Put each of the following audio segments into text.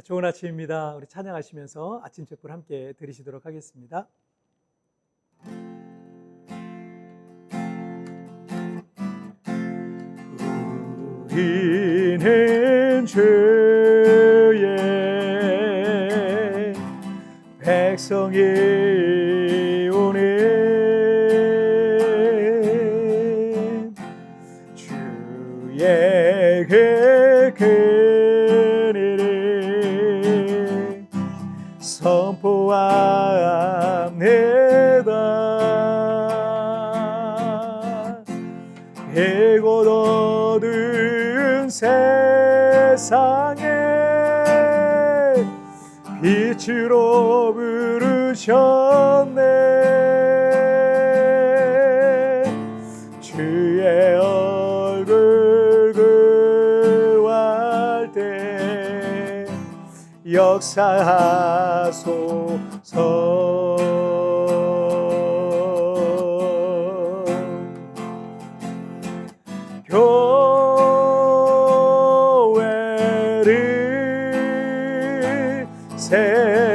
좋은 아침입니다. 우리 찬양하시면서 아침 촛불 함께 들으시도록 하겠습니다. 우리는 주의 백성이 오늘 주의 은혜를 선포합니다. 배고 어두운 세상에 빛으로 부르셨네. 주의 얼굴 구할 때 역사하소서. 교회를 세우시고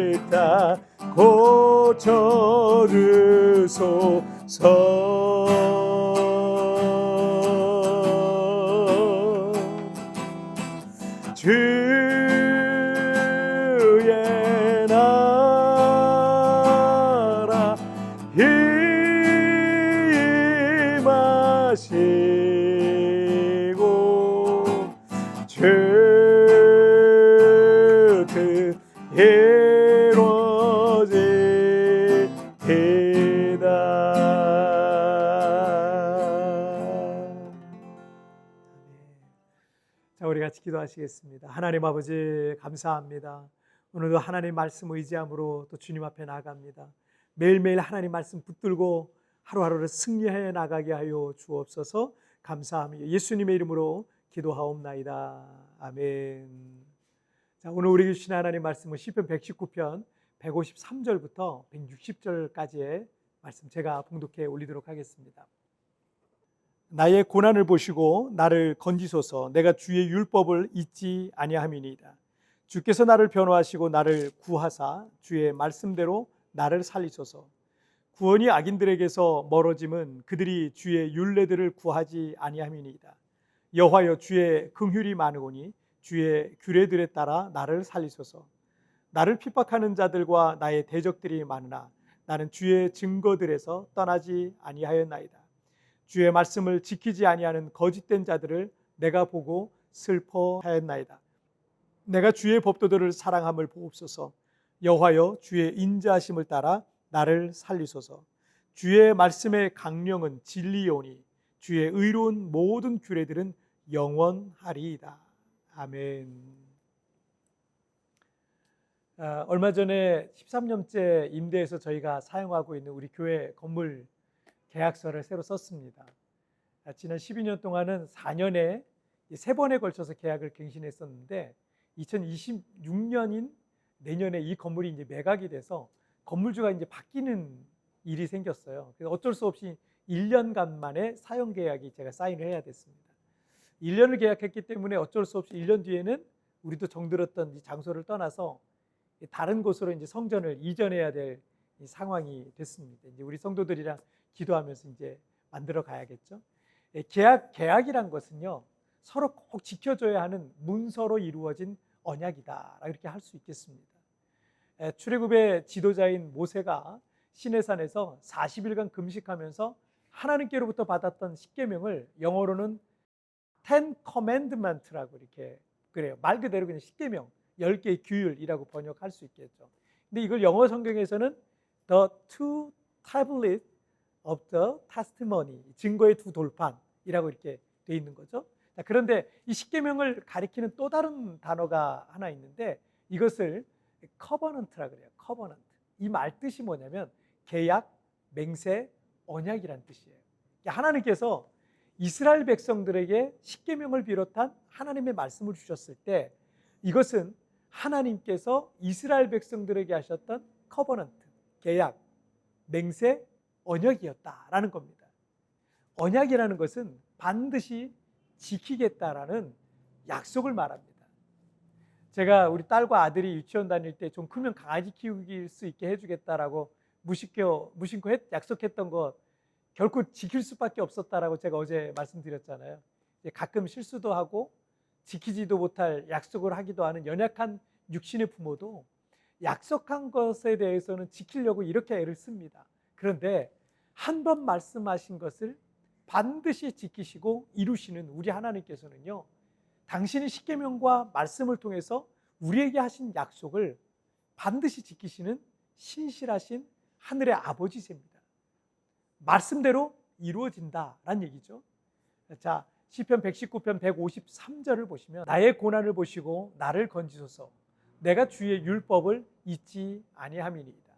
일단 고쳐주소서. 주의 나라 임하시고 주 뜻 이루어지이다. 자, 우리 같이 기도하시겠습니다. 하나님 아버지 감사합니다. 오늘도 하나님 말씀 의지함으로 또 주님 앞에 나아갑니다. 매일매일 하나님 말씀 붙들고 하루하루를 승리해 나가게 하여 주옵소서. 감사합니다. 예수님의 이름으로 기도하옵나이다. 아멘. 자, 오늘 우리 주신 하나님 말씀은 시편 119편 153절부터 160절까지의 말씀 제가 봉독해 올리도록 하겠습니다. 나의 고난을 보시고 나를 건지소서. 내가 주의 율법을 잊지 아니함이니이다. 주께서 나를 변호하시고 나를 구하사 주의 말씀대로 나를 살리소서. 구원이 악인들에게서 멀어짐은 그들이 주의 율례들을 구하지 아니함이니이다. 여호와여, 주의 긍휼이 많으오니 주의 규례들에 따라 나를 살리소서. 나를 핍박하는 자들과 나의 대적들이 많으나 나는 주의 증거들에서 떠나지 아니하였나이다. 주의 말씀을 지키지 아니하는 거짓된 자들을 내가 보고 슬퍼하였나이다. 내가 주의 법도들을 사랑함을 보옵소서. 여호와여, 주의 인자하심을 따라 나를 살리소서. 주의 말씀의 강령은 진리오니 주의 의로운 모든 규례들은 영원하리이다. 아멘. 얼마 전에 13년째 임대해서 저희가 사용하고 있는 우리 교회 건물 계약서를 새로 썼습니다. 지난 12년 동안은 4년에 3번에 걸쳐서 계약을 갱신했었는데 2026년인 내년에 이 건물이 이제 매각이 돼서 건물주가 이제 바뀌는 일이 생겼어요. 그래서 어쩔 수 없이 1년간 만에 사용 계약이 제가 사인을 해야 됐습니다. 1년을 계약했기 때문에 어쩔 수 없이 1년 뒤에는 우리도 정들었던 이 장소를 떠나서 다른 곳으로 이제 성전을 이전해야 될 상황이 됐습니다. 이제 우리 성도들이랑 기도하면서 이제 만들어 가야겠죠. 계약이란 것은요, 서로 꼭 지켜줘야 하는 문서로 이루어진 언약이다, 이렇게 할 수 있겠습니다. 출애굽의 지도자인 모세가 시내산에서 40일간 금식하면서 하나님께로부터 받았던 십계명을 영어로는 Ten Commandments라고 이렇게 그래요. 말 그대로 그냥 십계명, 10개의 규율이라고 번역할 수 있겠죠. 근데 이걸 영어 성경에서는 The Two Tablets of the Testimony, 증거의 두 돌판이라고 이렇게 돼 있는 거죠. 자, 그런데 이 십계명을 가리키는 또 다른 단어가 하나 있는데 이것을 커버넌트라고 그래요. 커버넌트. 이 말 뜻이 뭐냐면 계약, 맹세, 언약이란 뜻이에요. 하나님께서 이스라엘 백성들에게 십계명을 비롯한 하나님의 말씀을 주셨을 때 이것은 하나님께서 이스라엘 백성들에게 하셨던 커버넌트, 계약, 맹세, 언약이었다라는 겁니다. 언약이라는 것은 반드시 지키겠다라는 약속을 말합니다. 제가 우리 딸과 아들이 유치원 다닐 때 좀 크면 강아지 키우길 수 있게 해주겠다라고 무심코 약속했던 것 결코 지킬 수밖에 없었다라고 제가 어제 말씀드렸잖아요. 가끔 실수도 하고 지키지도 못할 약속을 하기도 하는 연약한 육신의 부모도 약속한 것에 대해서는 지키려고 이렇게 애를 씁니다. 그런데 한 번 말씀하신 것을 반드시 지키시고 이루시는 우리 하나님께서는요, 당신의 십계명과 말씀을 통해서 우리에게 하신 약속을 반드시 지키시는 신실하신 하늘의 아버지십니다. 말씀대로 이루어진다라는 얘기죠. 자, 시편 119편 153절을 보시면 나의 고난을 보시고 나를 건지소서, 내가 주의 율법을 잊지 아니함이니이다.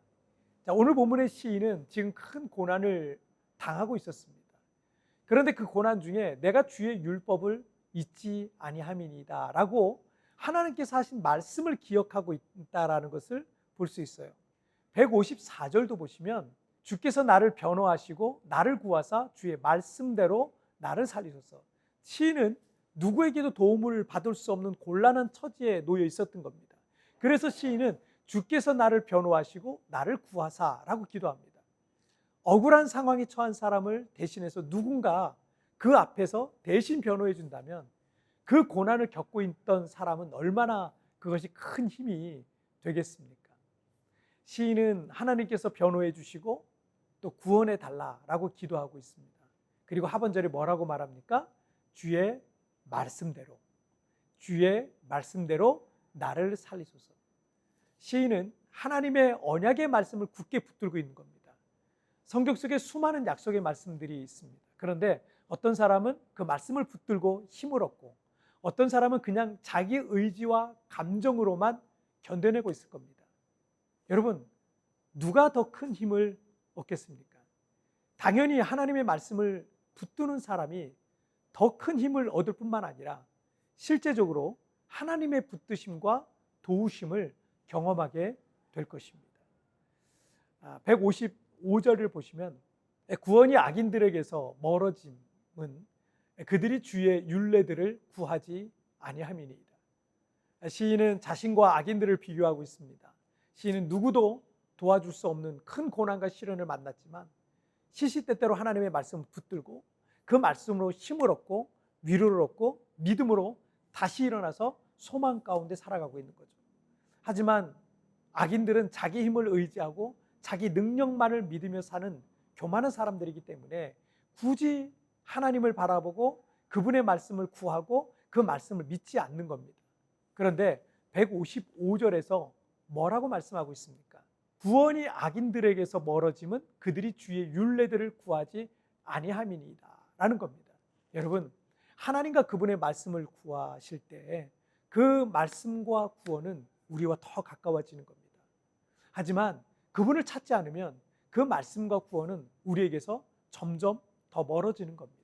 자, 오늘 본문의 시인은 지금 큰 고난을 당하고 있었습니다. 그런데 그 고난 중에 내가 주의 율법을 잊지 아니함이니이다 라고 하나님께서 하신 말씀을 기억하고 있다라는 것을 볼 수 있어요. 154절도 보시면 주께서 나를 변호하시고 나를 구하사 주의 말씀대로 나를 살리소서. 시인은 누구에게도 도움을 받을 수 없는 곤란한 처지에 놓여 있었던 겁니다. 그래서 시인은 주께서 나를 변호하시고 나를 구하사라고 기도합니다. 억울한 상황에 처한 사람을 대신해서 누군가 그 앞에서 대신 변호해 준다면 그 고난을 겪고 있던 사람은 얼마나 그것이 큰 힘이 되겠습니까? 시인은 하나님께서 변호해 주시고 또 구원해 달라라고 기도하고 있습니다. 그리고 하반절에 뭐라고 말합니까? 주의 말씀대로, 주의 말씀대로 나를 살리소서. 시인은 하나님의 언약의 말씀을 굳게 붙들고 있는 겁니다. 성경 속에 수많은 약속의 말씀들이 있습니다. 그런데 어떤 사람은 그 말씀을 붙들고 힘을 얻고 어떤 사람은 그냥 자기 의지와 감정으로만 견뎌내고 있을 겁니다. 여러분, 누가 더 큰 힘을 얻겠습니까? 당연히 하나님의 말씀을 붙드는 사람이 더 큰 힘을 얻을 뿐만 아니라 실제적으로 하나님의 붙드심과 도우심을 경험하게 될 것입니다. 155절을 보시면 구원이 악인들에게서 멀어짐은 그들이 주의 율례들을 구하지 아니함이니이다. 시인은 자신과 악인들을 비교하고 있습니다. 시인은 누구도 도와줄 수 없는 큰 고난과 시련을 만났지만 시시때때로 하나님의 말씀을 붙들고 그 말씀으로 힘을 얻고 위로를 얻고 믿음으로 다시 일어나서 소망 가운데 살아가고 있는 거죠. 하지만 악인들은 자기 힘을 의지하고 자기 능력만을 믿으며 사는 교만한 사람들이기 때문에 굳이 하나님을 바라보고 그분의 말씀을 구하고 그 말씀을 믿지 않는 겁니다. 그런데 155절에서 뭐라고 말씀하고 있습니까? 구원이 악인들에게서 멀어짐은 그들이 주의 율례들을 구하지 아니함이니이다 라는 겁니다. 여러분, 하나님과 그분의 말씀을 구하실 때 그 말씀과 구원은 우리와 더 가까워지는 겁니다. 하지만 그분을 찾지 않으면 그 말씀과 구원은 우리에게서 점점 더 멀어지는 겁니다.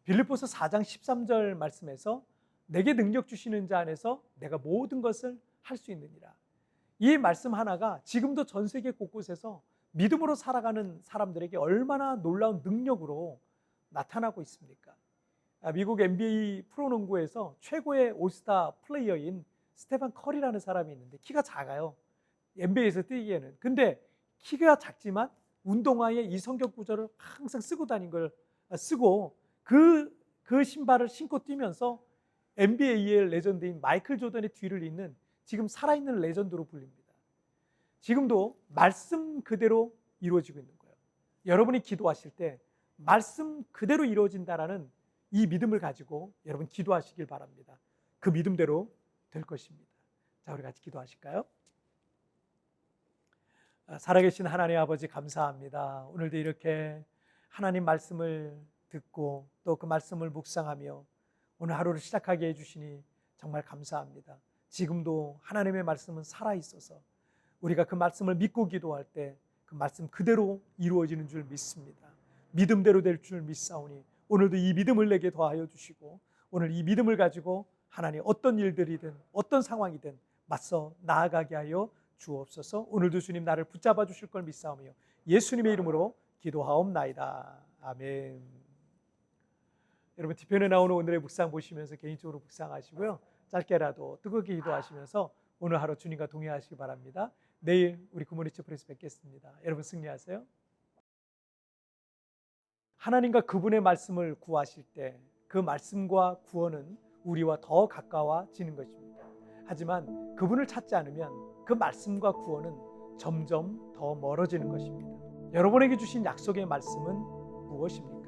빌립보서 4장 13절 말씀에서 내게 능력 주시는 자 안에서 내가 모든 것을 할 수 있느니라. 이 말씀 하나가 지금도 전 세계 곳곳에서 믿음으로 살아가는 사람들에게 얼마나 놀라운 능력으로 나타나고 있습니까? 미국 NBA 프로농구에서 최고의 올스타 플레이어인 스테판 커리라는 사람이 있는데 키가 작아요. NBA에서 뛰기에는. 근데 키가 작지만 운동화에 이 성경 구절을 항상 쓰고 다닌 걸 쓰고 그 신발을 신고 뛰면서 NBA의 레전드인 마이클 조던의 뒤를 잇는 지금 살아있는 레전드로 불립니다. 지금도 말씀 그대로 이루어지고 있는 거예요. 여러분이 기도하실 때 말씀 그대로 이루어진다라는 이 믿음을 가지고 여러분 기도하시길 바랍니다. 그 믿음대로 될 것입니다. 자, 우리 같이 기도하실까요? 살아계신 하나님 아버지 감사합니다. 오늘도 이렇게 하나님 말씀을 듣고 또 그 말씀을 묵상하며 오늘 하루를 시작하게 해주시니 정말 감사합니다. 지금도 하나님의 말씀은 살아있어서 우리가 그 말씀을 믿고 기도할 때 그 말씀 그대로 이루어지는 줄 믿습니다. 믿음대로 될 줄 믿사오니 오늘도 이 믿음을 내게 더하여 주시고 오늘 이 믿음을 가지고 하나님 어떤 일들이든 어떤 상황이든 맞서 나아가게 하여 주옵소서. 오늘도 주님 나를 붙잡아 주실 걸 믿사오며 예수님의 이름으로 기도하옵나이다. 아멘. 여러분 뒤편에 나오는 오늘의 묵상 보시면서 개인적으로 묵상하시고요. 짧게라도 뜨겁게 기도하시면서 오늘 하루 주님과 동행하시기 바랍니다. 내일 우리 굿모닝 프레스 뵙겠습니다. 여러분 승리하세요. 하나님과 그분의 말씀을 구하실 때 그 말씀과 구원은 우리와 더 가까워지는 것입니다. 하지만 그분을 찾지 않으면 그 말씀과 구원은 점점 더 멀어지는 것입니다. 여러분에게 주신 약속의 말씀은 무엇입니까?